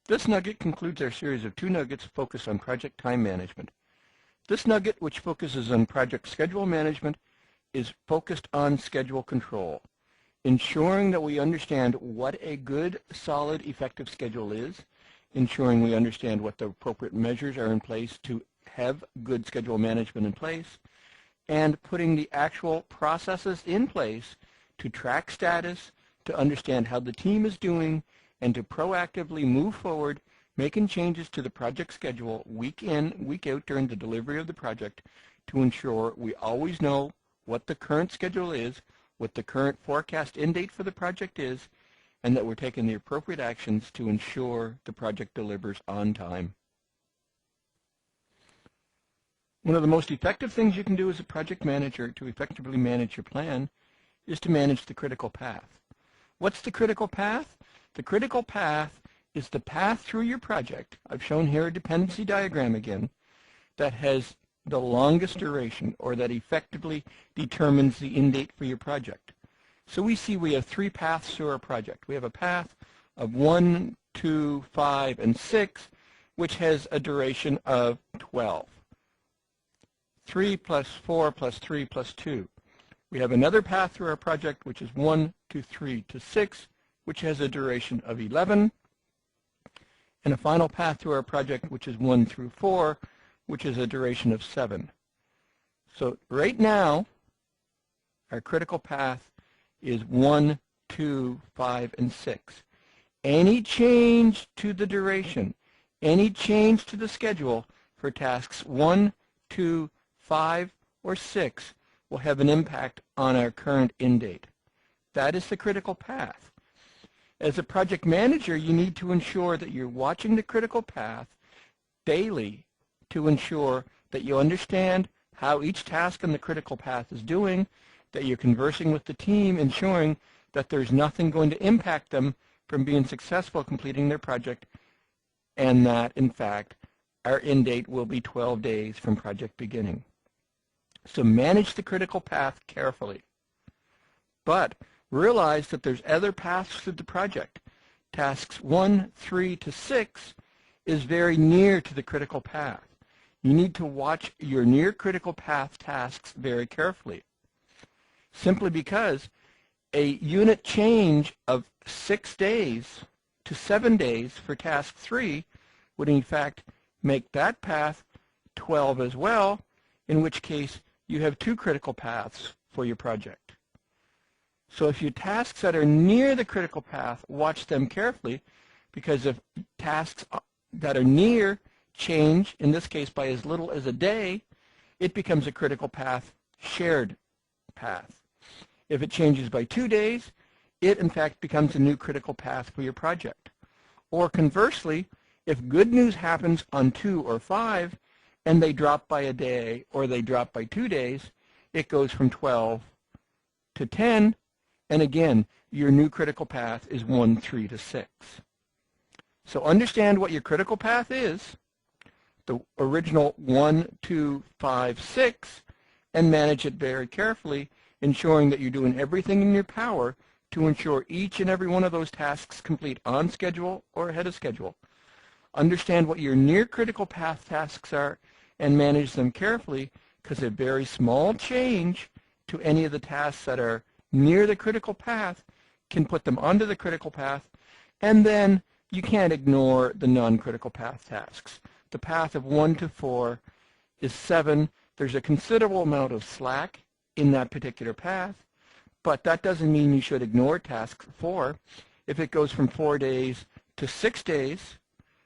This nugget concludes our series of 2 nuggets focused on project time management. This nugget, which focuses on project schedule management, is focused on schedule control, ensuring that we understand what a good, solid, effective schedule is, ensuring we understand what the appropriate measures are in place to have good schedule management in place, and putting the actual processes in place to track status, to understand how the team is doing, and to proactively move forward, making changes to the project schedule week in, week out during the delivery of the project to ensure we always know what the current schedule is, what the current forecast end date for the project is, and that we're taking the appropriate actions to ensure the project delivers on time. One of the most effective things you can do as a project manager to effectively manage your plan is to manage the critical path. What's the critical path? The critical path is the path through your project. I've shown here a dependency diagram again that has the longest duration, or that effectively determines the end date for your project. So we see we have 3 paths through our project. We have a path of 1, 2, 5, and 6, which has a duration of 12. 3 plus 4 plus 3 plus 2. We have another path through our project, which is 1 to 3 to 6, which has a duration of 11. And a final path through our project, which is 1 through 4, which is a duration of 7. So right now, our critical path is 1, 2, 5, and 6. Any change to the duration, any change to the schedule for tasks 1, 2, 5, or 6 will have an impact on our current end date. That is the critical path. As a project manager, you need to ensure that you're watching the critical path daily to ensure that you understand how each task in the critical path is doing, that you're conversing with the team, ensuring that there's nothing going to impact them from being successful completing their project, and that, in fact, our end date will be 12 days from project beginning. So manage the critical path carefully. But realize that there's other paths through the project. Tasks 1, 3 to 6 is very near to the critical path. You need to watch your near critical path tasks very carefully. Simply because a unit change of 6 days to 7 days for task 3 would in fact make that path 12 as well, in which case you have 2 critical paths for your project. So if your tasks that are near the critical path, watch them carefully, because if tasks that are near change, in this case by as little as a day, it becomes a critical path shared path. If it changes by 2 days, it in fact becomes a new critical path for your project. Or conversely, if good news happens on 2 or 5, and they drop by a day, or they drop by 2 days, it goes from 12 to 10, and again, your new critical path is 1, 3 to 6. So understand what your critical path is, the original 1, 2, 5, 6, and manage it very carefully, ensuring that you're doing everything in your power to ensure each and every one of those tasks complete on schedule or ahead of schedule. Understand what your near critical path tasks are and manage them carefully, because a very small change to any of the tasks that are near the critical path can put them onto the critical path, and then you can't ignore the non-critical path tasks. The path of 1 to 4 is 7. There's a considerable amount of slack in that particular path, but that doesn't mean you should ignore task 4. If it goes from 4 days to 6 days,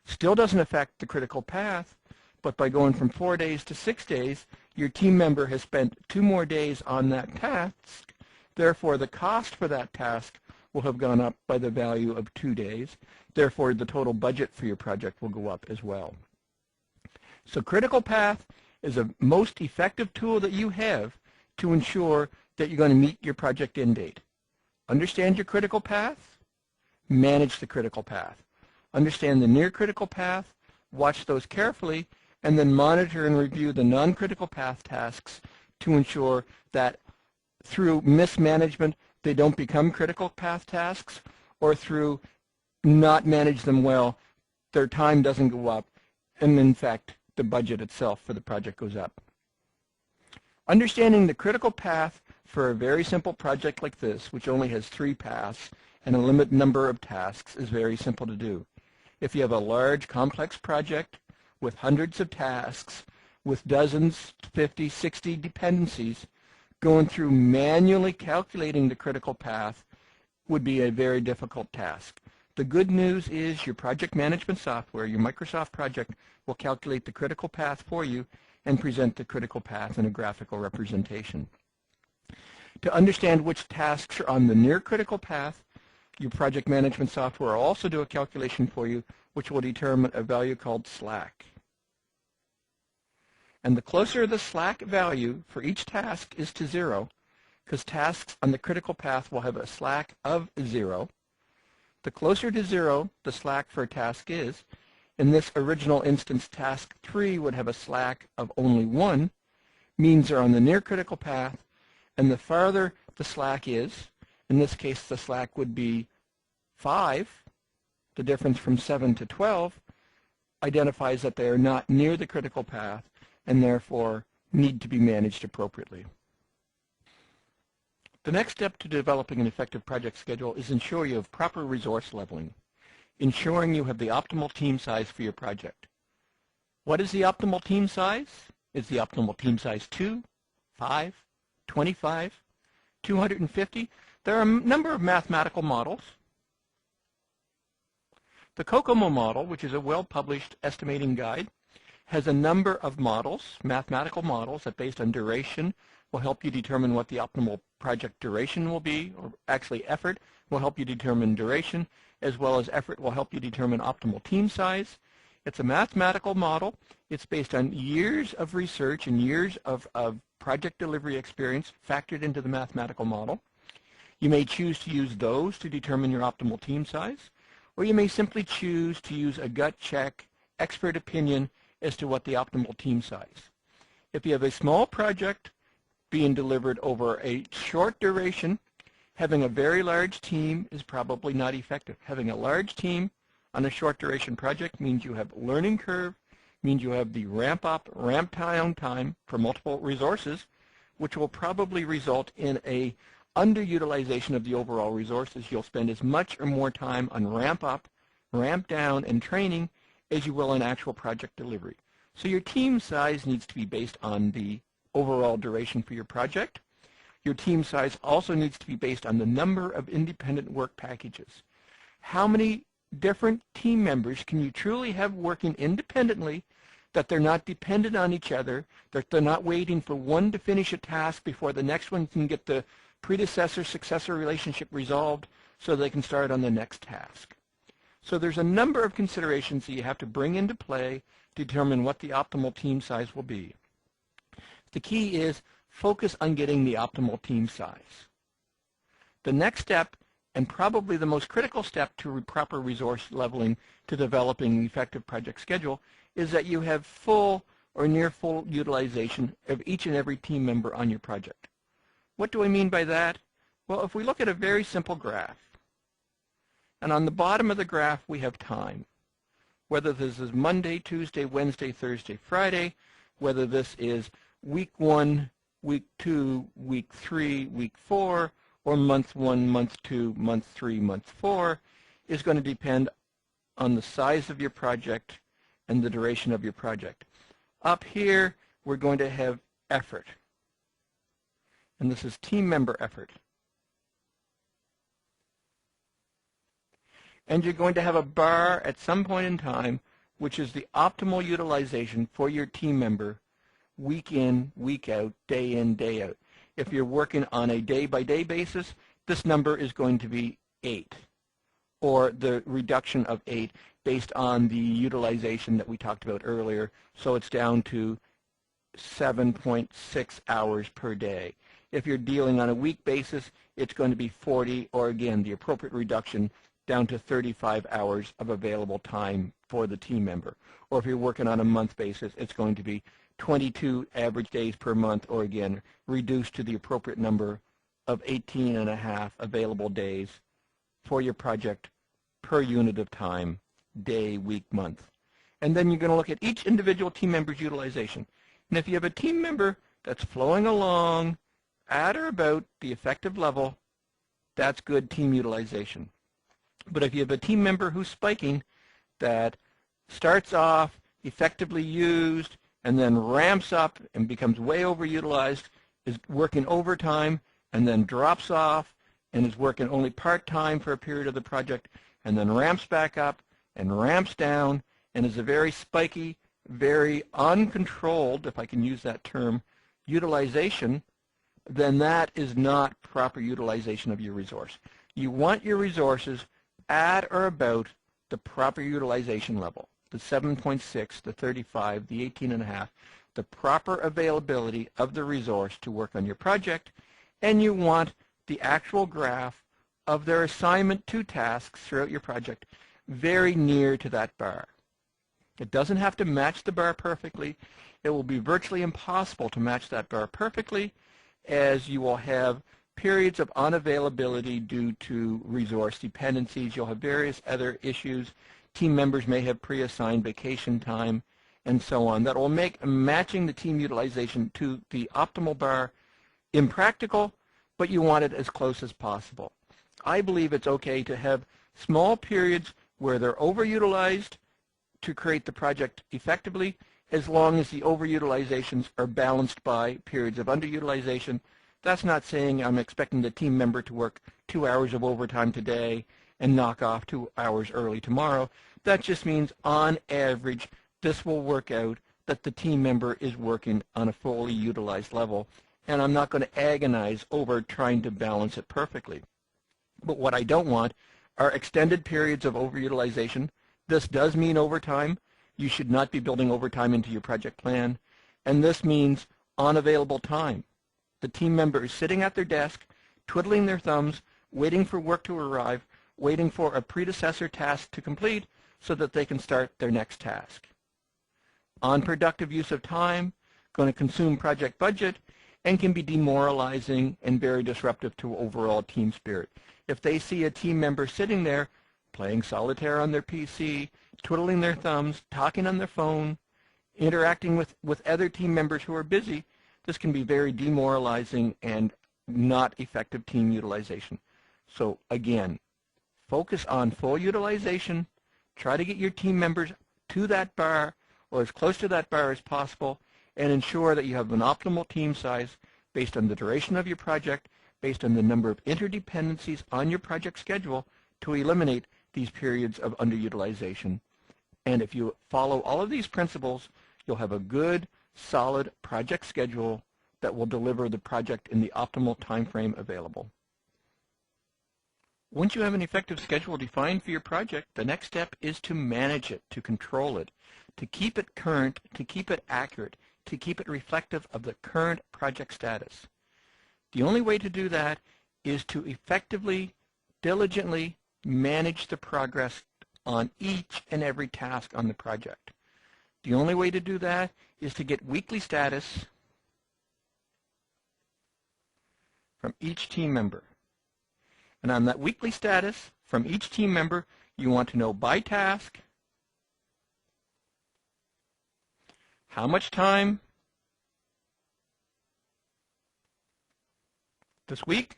still doesn't affect the critical path, but by going from 4 days to 6 days, your team member has spent 2 more days on that task. Therefore, the cost for that task will have gone up by the value of 2 days. Therefore, the total budget for your project will go up as well. So critical path is a most effective tool that you have to ensure that you're going to meet your project end date. Understand your critical path, manage the critical path. Understand the near critical path, watch those carefully, and then monitor and review the non-critical path tasks to ensure that through mismanagement they don't become critical path tasks, or through not manage them well, their time doesn't go up, and in fact, the budget itself for the project goes up. Understanding the critical path for a very simple project like this, which only has 3 paths and a limited number of tasks, is very simple to do. If you have a large, complex project with hundreds of tasks, with dozens, 50, 60 dependencies, going through manually calculating the critical path would be a very difficult task. The good news is your project management software, your Microsoft project, will calculate the critical path for you and present the critical path in a graphical representation. To understand which tasks are on the near critical path, your project management software will also do a calculation for you, which will determine a value called slack. And the closer the slack value for each task is to 0, because tasks on the critical path will have a slack of 0, the closer to 0 the slack for a task is. In this original instance, task 3 would have a slack of only 1, means they're on the near critical path, and the farther the slack is, in this case the slack would be 5, the difference from 7 to 12, identifies that they are not near the critical path and therefore need to be managed appropriately. The next step to developing an effective project schedule is ensure you have proper resource leveling, ensuring you have the optimal team size for your project. What is the optimal team size? Is the optimal team size 2, 5, 25, 250? There are a number of mathematical models. The COCOMO model, which is a well-published estimating guide, has a number of models, mathematical models, that based on duration will help you determine what the optimal project duration will be, or actually effort will help you determine duration, as well as effort will help you determine optimal team size. It's a mathematical model. It's based on years of research and years of project delivery experience factored into the mathematical model. You may choose to use those to determine your optimal team size, or you may simply choose to use a gut check, expert opinion as to what the optimal team size. If you have a small project being delivered over a short duration, having a very large team is probably not effective. Having a large team on a short duration project means you have learning curve, means you have the ramp up, ramp down time for multiple resources, which will probably result in a underutilization of the overall resources. You'll spend as much or more time on ramp up, ramp down, and training as you will on actual project delivery. So your team size needs to be based on the overall duration for your project. Your team size also needs to be based on the number of independent work packages. How many different team members can you truly have working independently, that they're not dependent on each other, that they're not waiting for one to finish a task before the next one can get the predecessor-successor relationship resolved so they can start on the next task. So there's a number of considerations that you have to bring into play to determine what the optimal team size will be. The key is focus on getting the optimal team size. The next step, and probably the most critical step to proper resource leveling to developing an effective project schedule, is that you have full or near full utilization of each and every team member on your project. What do I mean by that? Well, if we look at a very simple graph, and on the bottom of the graph we have time, whether this is Monday, Tuesday, Wednesday, Thursday, Friday, whether this is week 1, week 2, week 3, week 4, or month 1, month 2, month 3, month 4, is going to depend on the size of your project and the duration of your project. Up here, we're going to have effort. And this is team member effort. And you're going to have a bar at some point in time, which is the optimal utilization for your team member, week in, week out, day in, day out. If you're working on a day-by-day basis, this number is going to be 8, or the reduction of 8 based on the utilization that we talked about earlier. So it's down to 7.6 hours per day. If you're dealing on a week basis, it's going to be 40, or again, the appropriate reduction down to 35 hours of available time for the team member. Or if you're working on a month basis, it's going to be 22 average days per month, or again, reduced to the appropriate number of 18.5 available days for your project per unit of time day, week, month. And then you're going to look at each individual team member's utilization. And if you have a team member that's flowing along at or about the effective level, that's good team utilization. But if you have a team member who's spiking, that starts off effectively used and then ramps up and becomes way overutilized, is working overtime and then drops off and is working only part-time for a period of the project and then ramps back up and ramps down and is a very spiky, very uncontrolled, if I can use that term, utilization, then that is not proper utilization of your resource. You want your resources at or about the proper utilization level, the 7.6, the 35, the 18.5, the proper availability of the resource to work on your project, and you want the actual graph of their assignment to tasks throughout your project very near to that bar. It doesn't have to match the bar perfectly. It will be virtually impossible to match that bar perfectly, as you will have periods of unavailability due to resource dependencies. You'll have various other issues. Team members may have pre-assigned vacation time and so on. That will make matching the team utilization to the optimal bar impractical, but you want it as close as possible. I believe it's okay to have small periods where they're overutilized to create the project effectively, as long as the overutilizations are balanced by periods of underutilization. That's not saying I'm expecting the team member to work 2 hours of overtime today and knock off 2 hours early tomorrow. That just means, on average, this will work out that the team member is working on a fully utilized level, and I'm not going to agonize over trying to balance it perfectly. But what I don't want are extended periods of overutilization. This does mean overtime. You should not be building overtime into your project plan. And this means unavailable time. The team member is sitting at their desk, twiddling their thumbs, waiting for work to arrive, waiting for a predecessor task to complete so that they can start their next task. Unproductive use of time, going to consume project budget, and can be demoralizing and very disruptive to overall team spirit. If they see a team member sitting there playing solitaire on their PC, twiddling their thumbs, talking on their phone, interacting with other team members who are busy, this can be very demoralizing and not effective team utilization. So again, focus on full utilization. Try to get your team members to that bar or as close to that bar as possible, and ensure that you have an optimal team size based on the duration of your project, based on the number of interdependencies on your project schedule, to eliminate these periods of underutilization. And if you follow all of these principles, you'll have a good, solid project schedule that will deliver the project in the optimal time frame available. Once you have an effective schedule defined for your project, the next step is to manage it, to control it, to keep it current, to keep it accurate, to keep it reflective of the current project status. The only way to do that is to effectively, diligently manage the progress on each and every task on the project. The only way to do that is to get weekly status from each team member. And on that weekly status from each team member, you want to know by task, how much time this week,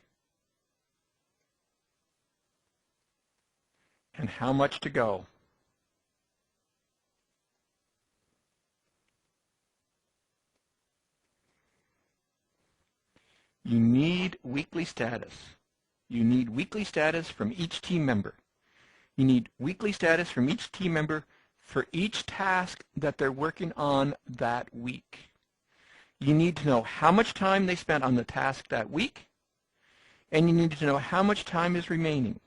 and how much to go. You need weekly status. You need weekly status from each team member. You need weekly status from each team member for each task that they're working on that week. You need to know how much time they spent on the task that week, and you need to know how much time is remaining.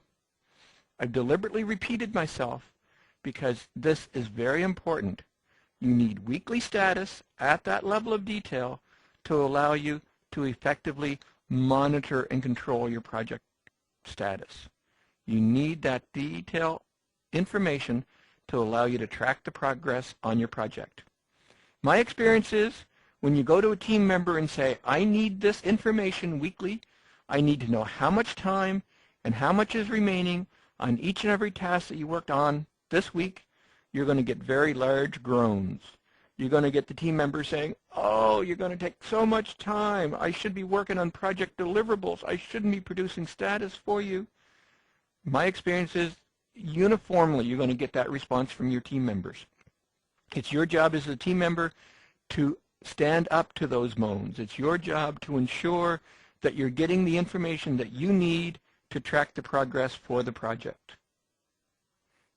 I've deliberately repeated myself because this is very important. You need weekly status at that level of detail to allow you to effectively monitor and control your project status. You need that detailed information to allow you to track the progress on your project. My experience is when you go to a team member and say, I need this information weekly, I need to know how much time and how much is remaining on each and every task that you worked on This week, you're going to get very large groans. You're going to get the team members saying, oh, you're going to take so much time. I should be working on project deliverables. I shouldn't be producing status for you. My experience is uniformly you're going to get that response from your team members. It's your job as a team member to stand up to those moans. It's your job to ensure that you're getting the information that you need to track the progress for the project.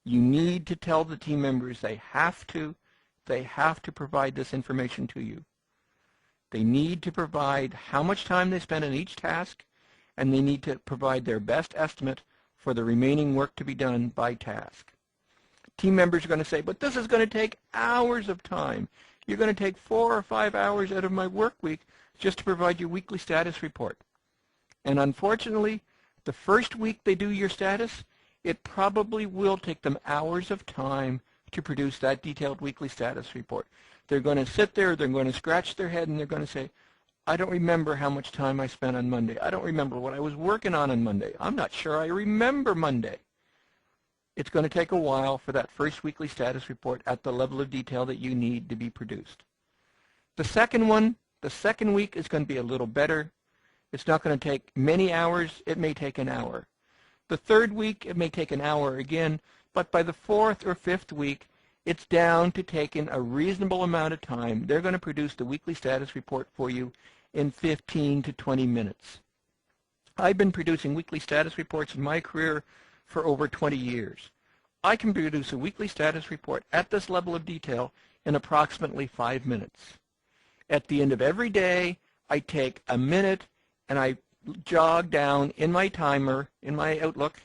You need to tell the team members they have to provide this information to you. They need to provide how much time they spend on each task, and they need to provide their best estimate for the remaining work to be done by task. Team members are going to say, but this is going to take hours of time. You're going to take 4 or 5 hours out of my work week just to provide your weekly status report. And unfortunately, the first week they do your status, it probably will take them hours of time to produce that detailed weekly status report. They're going to sit there, they're going to scratch their head, and they're going to say, I don't remember how much time I spent on Monday. I don't remember what I was working on Monday. I'm not sure I remember Monday. It's going to take a while for that first weekly status report at the level of detail that you need to be produced. The second week is going to be a little better. It's not going to take many hours. It may take an hour. The third week, it may take an hour again, but by the fourth or fifth week, it's down to taking a reasonable amount of time. They're going to produce the weekly status report for you in 15 to 20 minutes. I've been producing weekly status reports in my career for over 20 years. I can produce a weekly status report at this level of detail in approximately 5 minutes. At the end of every day, I take a minute and I jog down in my timer, in my Outlook,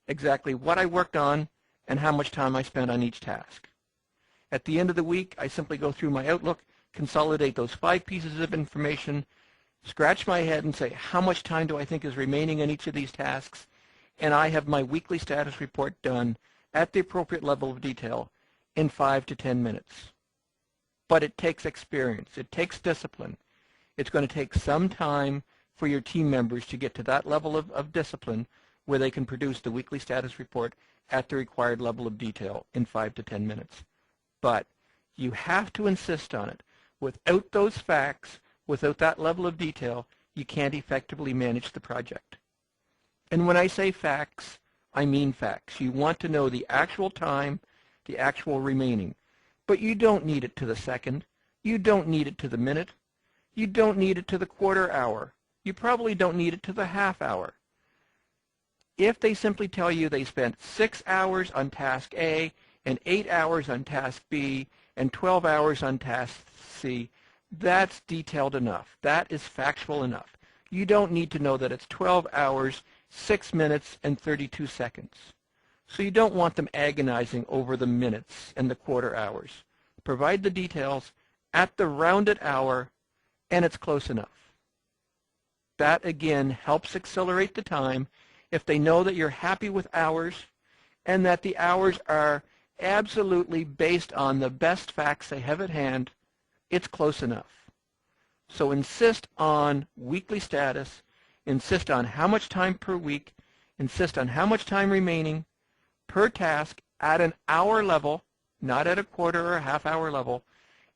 exactly what I worked on and how much time I spent on each task. At the end of the week, I simply go through my Outlook, consolidate those 5 pieces of information, scratch my head and say, how much time do I think is remaining on each of these tasks? And I have my weekly status report done at the appropriate level of detail in 5 to 10 minutes. But it takes experience. It takes discipline. It's going to take some time for your team members to get to that level of discipline where they can produce the weekly status report at the required level of detail in 5 to 10 minutes. But you have to insist on it. Without those facts, without that level of detail, you can't effectively manage the project. And when I say facts, I mean facts. You want to know the actual time, the actual remaining. But you don't need it to the second. You don't need it to the minute. You don't need it to the quarter hour. You probably don't need it to the half hour. If they simply tell you they spent 6 hours on task A and 8 hours on task B and 12 hours on task C, that's detailed enough. That is factual enough. You don't need to know that it's 12 hours, 6 minutes, and 32 seconds. So you don't want them agonizing over the minutes and the quarter hours. Provide the details at the rounded hour, and it's close enough. That, again, helps accelerate the time if they know that you're happy with hours and that the hours are absolutely based on the best facts they have at hand. It's close enough. So insist on weekly status, insist on how much time per week, insist on how much time remaining per task at an hour level, not at a quarter or a half hour level,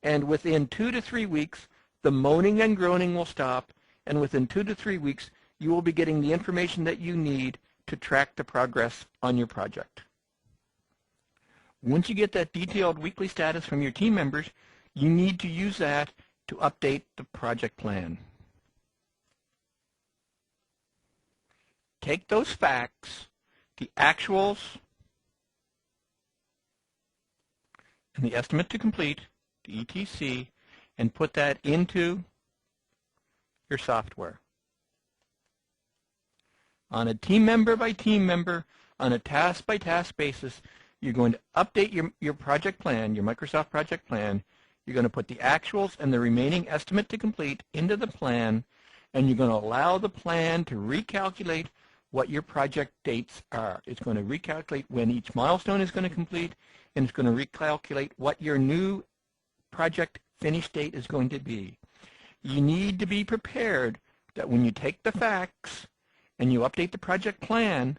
and within 2 to 3 weeks, the moaning and groaning will stop, and within 2 to 3 weeks, you will be getting the information that you need to track the progress on your project. Once you get that detailed weekly status from your team members, you need to use that to update the project plan. Take those facts, the actuals, and the estimate to complete, the ETC, and put that into your software. On a team member by team member, on a task by task basis, you're going to update your project plan, your Microsoft project plan. You're going to put the actuals and the remaining estimate to complete into the plan, and you're going to allow the plan to recalculate what your project dates are. It's going to recalculate when each milestone is going to complete, and it's going to recalculate what your new project finish date is going to be. You need to be prepared that when you take the facts and you update the project plan,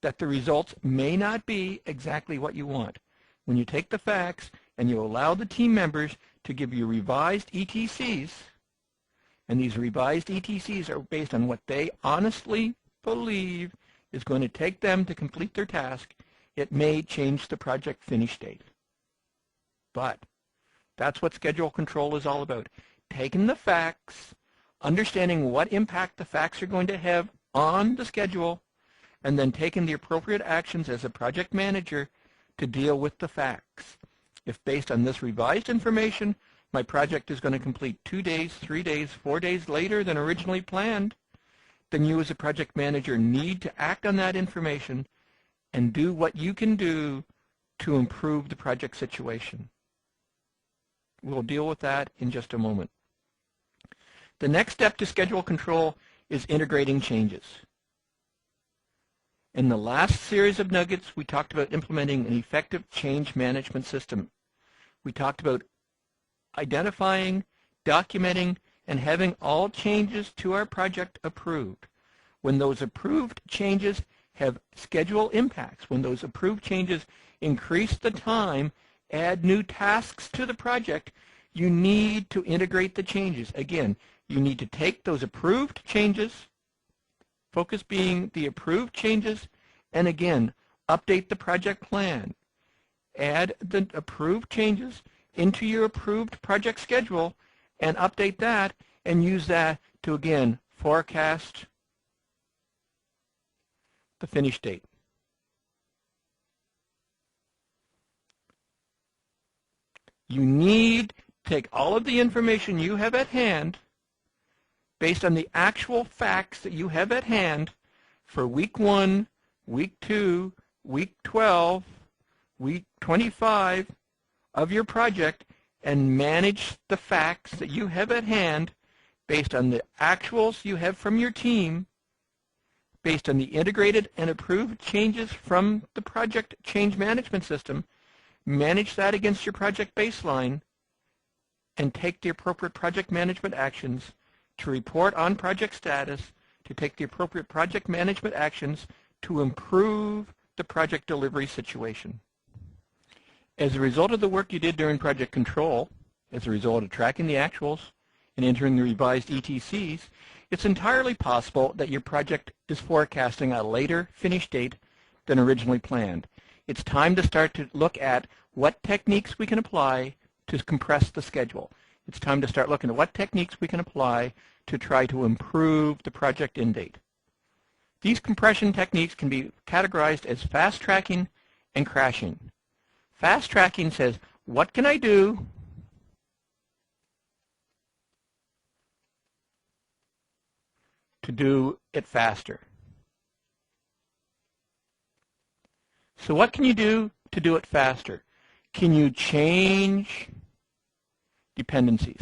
that the results may not be exactly what you want. When you take the facts and you allow the team members to give you revised ETCs, and these revised ETCs are based on what they honestly believe is going to take them to complete their task, it may change the project finish date. But that's what schedule control is all about. Taking the facts, understanding what impact the facts are going to have on the schedule, and then taking the appropriate actions as a project manager to deal with the facts. If based on this revised information, my project is going to complete 2 days, 3 days, 4 days later than originally planned, then you as a project manager need to act on that information and do what you can do to improve the project situation. We'll deal with that in just a moment. The next step to schedule control is integrating changes. In the last series of nuggets, we talked about implementing an effective change management system. We talked about identifying, documenting, and having all changes to our project approved. When those approved changes have schedule impacts, when those approved changes increase the time, add new tasks to the project, you need to integrate the changes. Again, you need to take those approved changes, focus being the approved changes, and again, update the project plan. Add the approved changes into your approved project schedule and update that and use that to, again, forecast the finish date. You need to take all of the information you have at hand based on the actual facts that you have at hand for week 1, week 2, week 12, week 25 of your project, and manage the facts that you have at hand based on the actuals you have from your team, based on the integrated and approved changes from the project change management system. Manage that against your project baseline and take the appropriate project management actions to report on project status, to take the appropriate project management actions to improve the project delivery situation. As a result of the work you did during project control, as a result of tracking the actuals and entering the revised ETCs, it's entirely possible that your project is forecasting a later finish date than originally planned. It's time to start to look at what techniques we can apply to compress the schedule. It's time to start looking at what techniques we can apply to try to improve the project end date. These compression techniques can be categorized as fast tracking and crashing. Fast tracking says, what can I do to do it faster? So what can you do to do it faster? Can you change dependencies?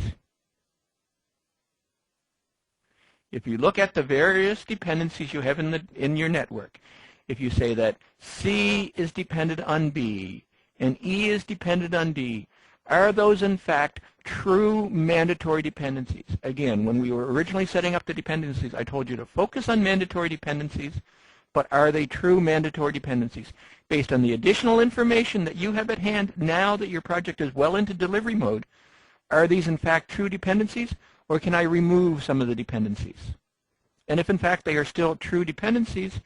If you look at the various dependencies you have in your network, if you say that C is dependent on B and E is dependent on D, are those in fact true mandatory dependencies? Again, when we were originally setting up the dependencies, I told you to focus on mandatory dependencies, but are they true mandatory dependencies? Based on the additional information that you have at hand now that your project is well into delivery mode, are these in fact true dependencies, or can I remove some of the dependencies? And if in fact they are still true dependencies,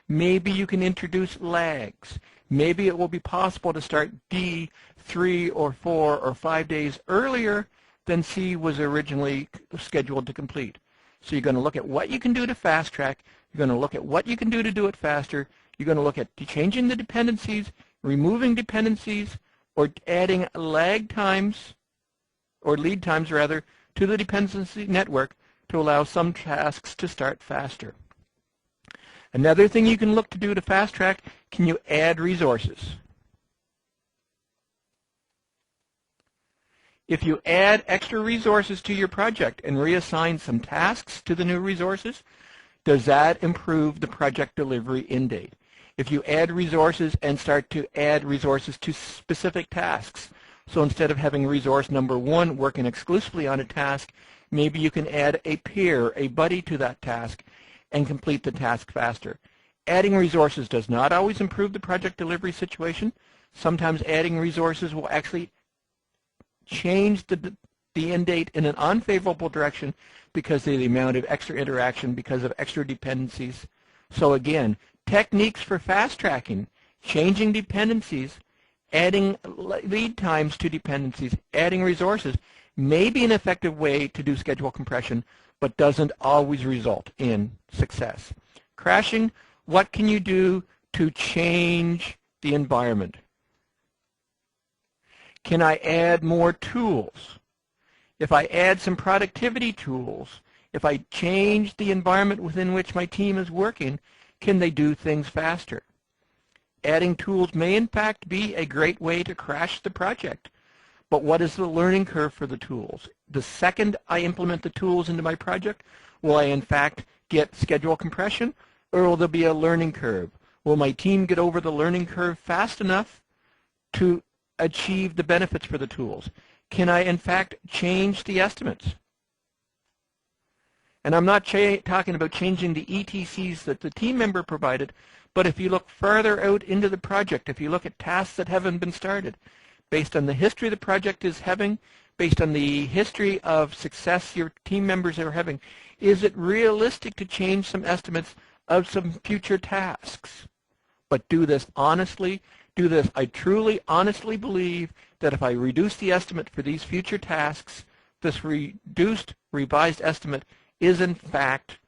maybe you can introduce lags. Maybe it will be possible to start D 3 or 4 or 5 days earlier than C was originally scheduled to complete. So you're going to look at what you can do to fast track. You're going to look at what you can do to do it faster. You're going to look at changing the dependencies, removing dependencies, or adding lag times, or lead times rather, to the dependency network to allow some tasks to start faster. Another thing you can look to do to fast track, can you add resources? If you add extra resources to your project and reassign some tasks to the new resources, does that improve the project delivery end date? If you add resources and start to add resources to specific tasks, so instead of having resource number 1 working exclusively on a task, maybe you can add a peer, a buddy to that task, and complete the task faster. Adding resources does not always improve the project delivery situation. Sometimes adding resources will actually change the end date in an unfavorable direction because of the amount of extra interaction, because of extra dependencies. So again, techniques for fast tracking, changing dependencies, adding lead times to dependencies, adding resources may be an effective way to do schedule compression, but doesn't always result in success. Crashing, what can you do to change the environment? Can I add more tools? If I add some productivity tools, if I change the environment within which my team is working, can they do things faster? Adding tools may in fact be a great way to crash the project, but what is the learning curve for the tools? The second I implement the tools into my project, will I in fact get schedule compression, or will there be a learning curve? Will my team get over the learning curve fast enough to achieve the benefits for the tools? Can I in fact change the estimates? And I'm not talking about changing the ETCs that the team member provided, but if you look further out into the project, if you look at tasks that haven't been started, based on the history the project is having, based on the history of success your team members are having, is it realistic to change some estimates of some future tasks? But do this honestly. Do this. I truly, honestly believe that if I reduce the estimate for these future tasks, this reduced, revised estimate is in fact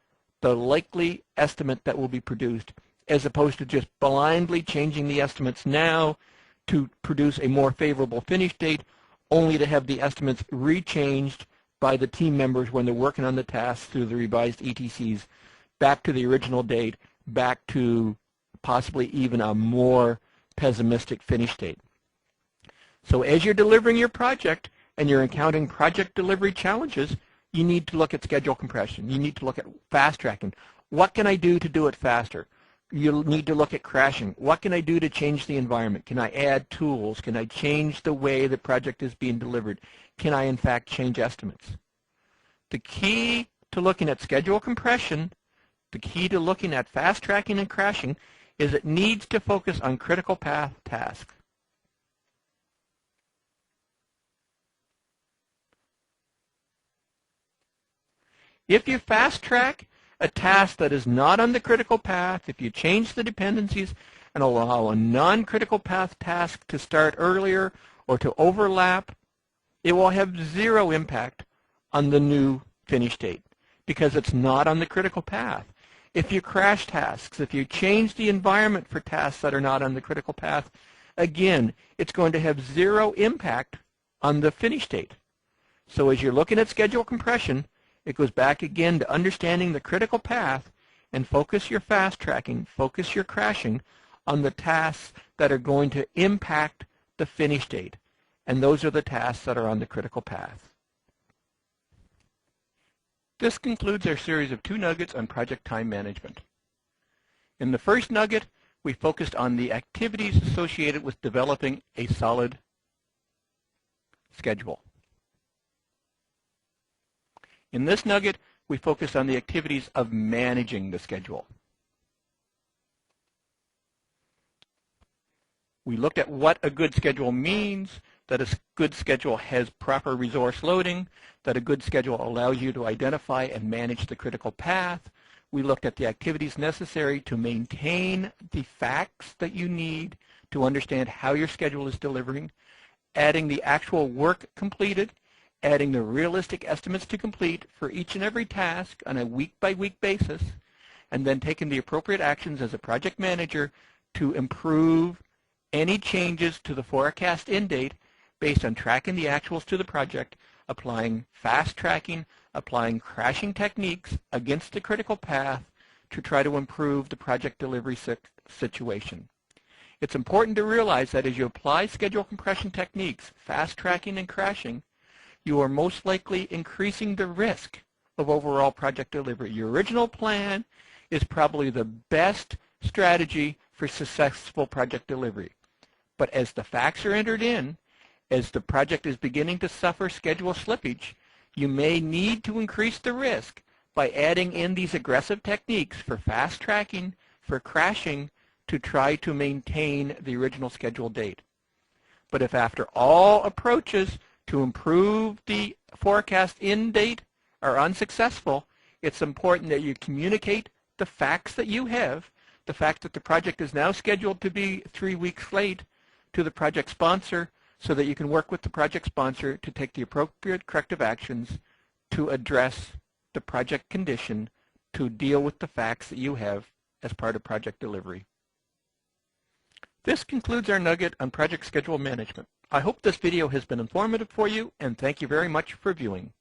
the likely estimate that will be produced, as opposed to just blindly changing the estimates now to produce a more favorable finish date, only to have the estimates rechanged by the team members when they're working on the tasks through the revised ETCs back to the original date, back to possibly even a more pessimistic finish date. So as you're delivering your project and you're encountering project delivery challenges, you need to look at schedule compression. You need to look at fast tracking. What can I do to do it faster? You'll need to look at crashing. What can I do to change the environment? Can I add tools? Can I change the way the project is being delivered? Can I, in fact, change estimates? The key to looking at schedule compression, the key to looking at fast tracking and crashing, is it needs to focus on critical path tasks. If you fast track a task that is not on the critical path, if you change the dependencies and allow a non-critical path task to start earlier or to overlap, it will have zero impact on the new finish date because it's not on the critical path. If you crash tasks, if you change the environment for tasks that are not on the critical path, again, it's going to have zero impact on the finish date. So as you're looking at schedule compression, it goes back again to understanding the critical path and focus your fast tracking, focus your crashing on the tasks that are going to impact the finish date. And those are the tasks that are on the critical path. This concludes our series of 2 nuggets on project time management. In the first nugget, we focused on the activities associated with developing a solid schedule. In this nugget, we focused on the activities of managing the schedule. We looked at what a good schedule means, that a good schedule has proper resource loading, that a good schedule allows you to identify and manage the critical path. We looked at the activities necessary to maintain the facts that you need to understand how your schedule is delivering, adding the actual work completed, adding the realistic estimates to complete for each and every task on a week-by-week basis, and then taking the appropriate actions as a project manager to improve any changes to the forecast end date based on tracking the actuals to the project, applying fast tracking, applying crashing techniques against the critical path to try to improve the project delivery situation. It's important to realize that as you apply schedule compression techniques, fast tracking and crashing, you are most likely increasing the risk of overall project delivery. Your original plan is probably the best strategy for successful project delivery. But as the facts are entered in, as the project is beginning to suffer schedule slippage, you may need to increase the risk by adding in these aggressive techniques for fast tracking, for crashing to try to maintain the original scheduled date. But if after all approaches to improve the forecast end date are unsuccessful, it's important that you communicate the facts that you have, the fact that the project is now scheduled to be 3 weeks late, to the project sponsor, so that you can work with the project sponsor to take the appropriate corrective actions to address the project condition, to deal with the facts that you have as part of project delivery. This concludes our nugget on project schedule management. I hope this video has been informative for you, and thank you very much for viewing.